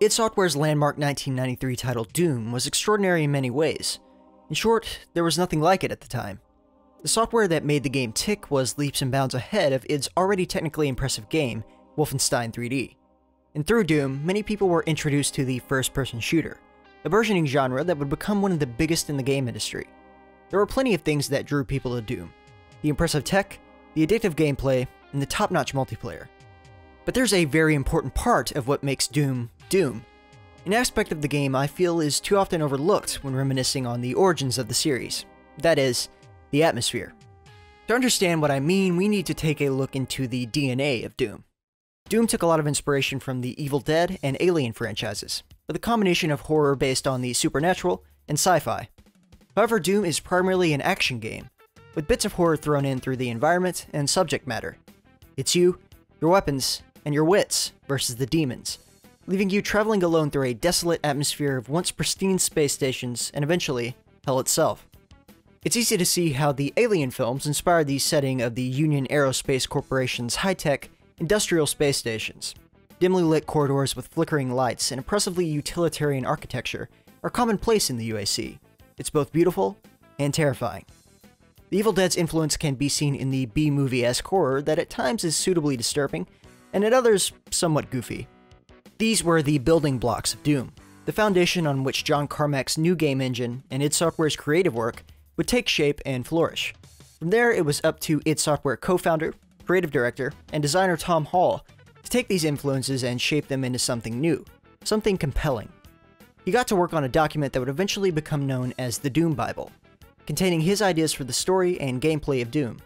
id Software's landmark 1993 title Doom was extraordinary in many ways. In short, there was nothing like it at the time. The software that made the game tick was leaps and bounds ahead of id's already technically impressive game, Wolfenstein 3D. And through Doom, many people were introduced to the first-person shooter, a burgeoning genre that would become one of the biggest in the game industry. There were plenty of things that drew people to Doom: the impressive tech, the addictive gameplay, and the top-notch multiplayer. But there's a very important part of what makes Doom, Doom. An aspect of the game I feel is too often overlooked when reminiscing on the origins of the series. That is, the atmosphere. To understand what I mean, we need to take a look into the DNA of Doom. Doom took a lot of inspiration from the Evil Dead and Alien franchises, with a combination of horror based on the supernatural and sci-fi. However, Doom is primarily an action game, with bits of horror thrown in through the environment and subject matter. It's you, your weapons, and your wits versus the demons, leaving you traveling alone through a desolate atmosphere of once pristine space stations and eventually hell itself. It's easy to see how the Alien films inspired the setting of the Union Aerospace Corporation's high-tech industrial space stations. Dimly lit corridors with flickering lights and impressively utilitarian architecture are commonplace in the UAC. It's both beautiful and terrifying. The Evil Dead's influence can be seen in the B-movie-esque horror that at times is suitably disturbing, and at others somewhat goofy. These were the building blocks of Doom, the foundation on which John Carmack's new game engine and id Software's creative work would take shape and flourish. From there, it was up to id Software co-founder, creative director, and designer Tom Hall to take these influences and shape them into something new, something compelling. He got to work on a document that would eventually become known as the Doom Bible, containing his ideas for the story and gameplay of Doom.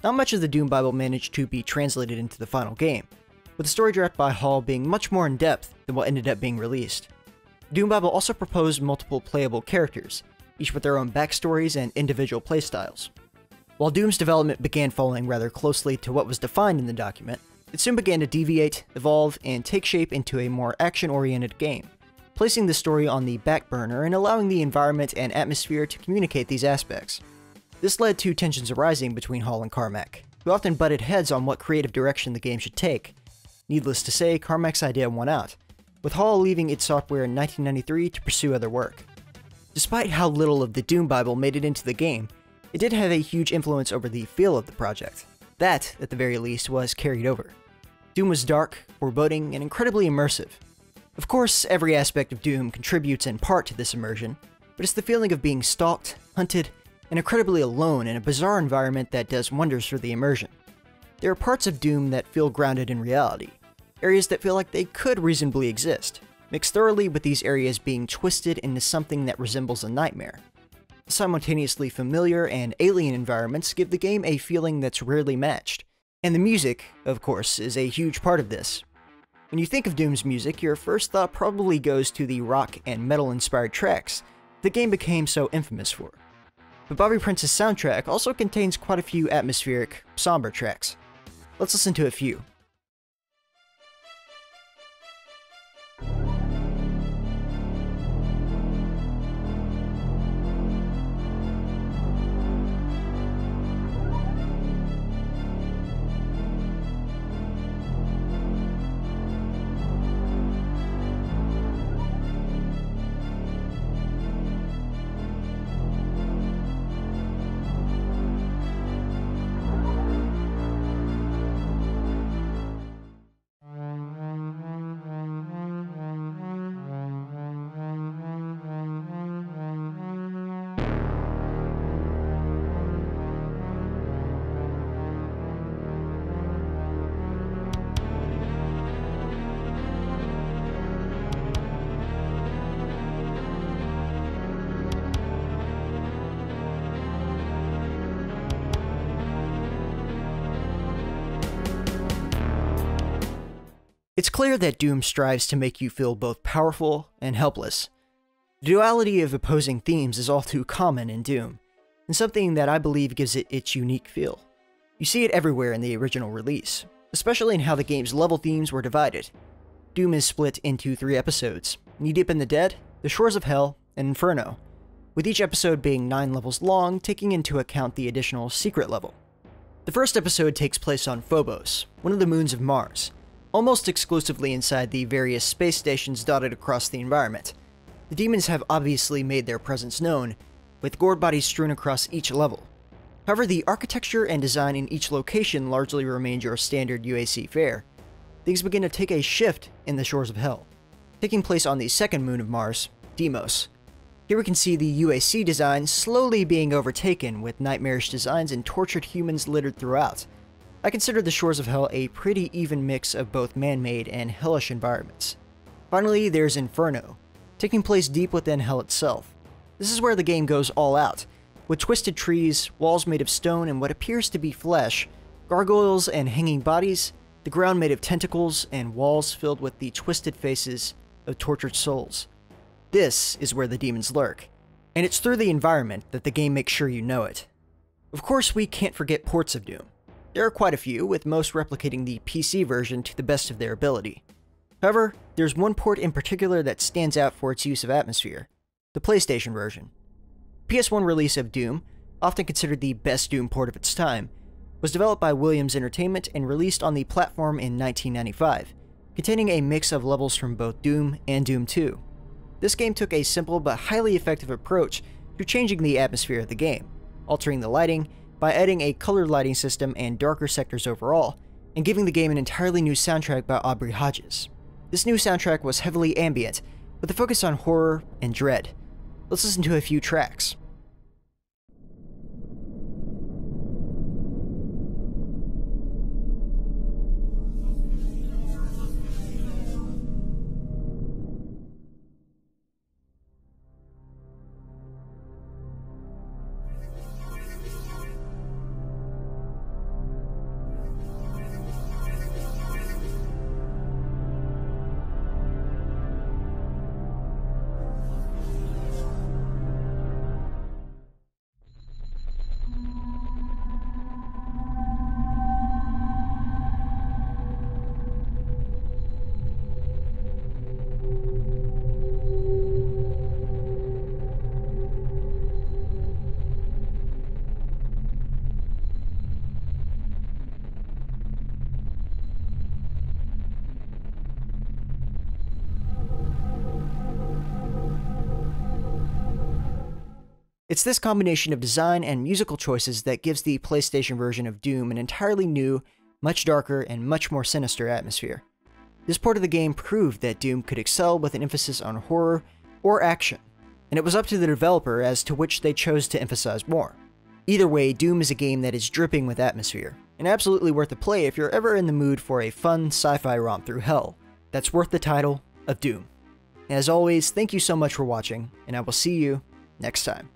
Not much of the Doom Bible managed to be translated into the final game, with the story draft by Hall being much more in-depth than what ended up being released. The Doom Bible also proposed multiple playable characters, each with their own backstories and individual playstyles. While Doom's development began following rather closely to what was defined in the document, it soon began to deviate, evolve, and take shape into a more action-oriented game, placing the story on the back burner and allowing the environment and atmosphere to communicate these aspects. This led to tensions arising between Hall and Carmack, who often butted heads on what creative direction the game should take. Needless to say, Carmack's idea won out, with Hall leaving id Software in 1993 to pursue other work. Despite how little of the Doom Bible made it into the game, it did have a huge influence over the feel of the project. That, at the very least, was carried over. Doom was dark, foreboding, and incredibly immersive. Of course, every aspect of Doom contributes in part to this immersion, but it's the feeling of being stalked, hunted, and incredibly alone in a bizarre environment that does wonders for the immersion. There are parts of Doom that feel grounded in reality, areas that feel like they could reasonably exist, mixed thoroughly with these areas being twisted into something that resembles a nightmare. Simultaneously familiar and alien environments give the game a feeling that's rarely matched, and the music, of course, is a huge part of this. When you think of Doom's music, your first thought probably goes to the rock and metal-inspired tracks the game became so infamous for. But Bobby Prince's soundtrack also contains quite a few atmospheric, somber tracks. Let's listen to a few. It's clear that Doom strives to make you feel both powerful and helpless. The duality of opposing themes is all too common in Doom, and something that I believe gives it its unique feel. You see it everywhere in the original release, especially in how the game's level themes were divided. Doom is split into 3 episodes: Knee Deep in the Dead, The Shores of Hell, and Inferno, with each episode being 9 levels long, taking into account the additional secret level. The first episode takes place on Phobos, one of the moons of Mars, almost exclusively inside the various space stations dotted across the environment. The demons have obviously made their presence known, with gourd bodies strewn across each level. However, the architecture and design in each location largely remained your standard UAC fare. Things begin to take a shift in the Shores of Hell, taking place on the second moon of Mars, Deimos. Here we can see the UAC design slowly being overtaken with nightmarish designs and tortured humans littered throughout. I consider the Shores of Hell a pretty even mix of both man-made and hellish environments. Finally, there's Inferno, taking place deep within Hell itself. This is where the game goes all out, with twisted trees, walls made of stone and what appears to be flesh, gargoyles and hanging bodies, the ground made of tentacles, and walls filled with the twisted faces of tortured souls. This is where the demons lurk, and it's through the environment that the game makes sure you know it. Of course, we can't forget ports of Doom. There are quite a few, with most replicating the PC version to the best of their ability. However, there's one port in particular that stands out for its use of atmosphere: the PlayStation version. The PS1 release of Doom, often considered the best Doom port of its time, was developed by Williams Entertainment and released on the platform in 1995, containing a mix of levels from both Doom and Doom 2. This game took a simple but highly effective approach to changing the atmosphere of the game, altering the lighting by adding a colored lighting system and darker sectors overall, and giving the game an entirely new soundtrack by Aubrey Hodges. This new soundtrack was heavily ambient, with a focus on horror and dread. Let's listen to a few tracks. It's this combination of design and musical choices that gives the PlayStation version of Doom an entirely new, much darker, and much more sinister atmosphere. This port of the game proved that Doom could excel with an emphasis on horror or action, and it was up to the developer as to which they chose to emphasize more. Either way, Doom is a game that is dripping with atmosphere, and absolutely worth a play if you're ever in the mood for a fun sci-fi romp through hell that's worth the title of Doom. As always, thank you so much for watching, and I will see you next time.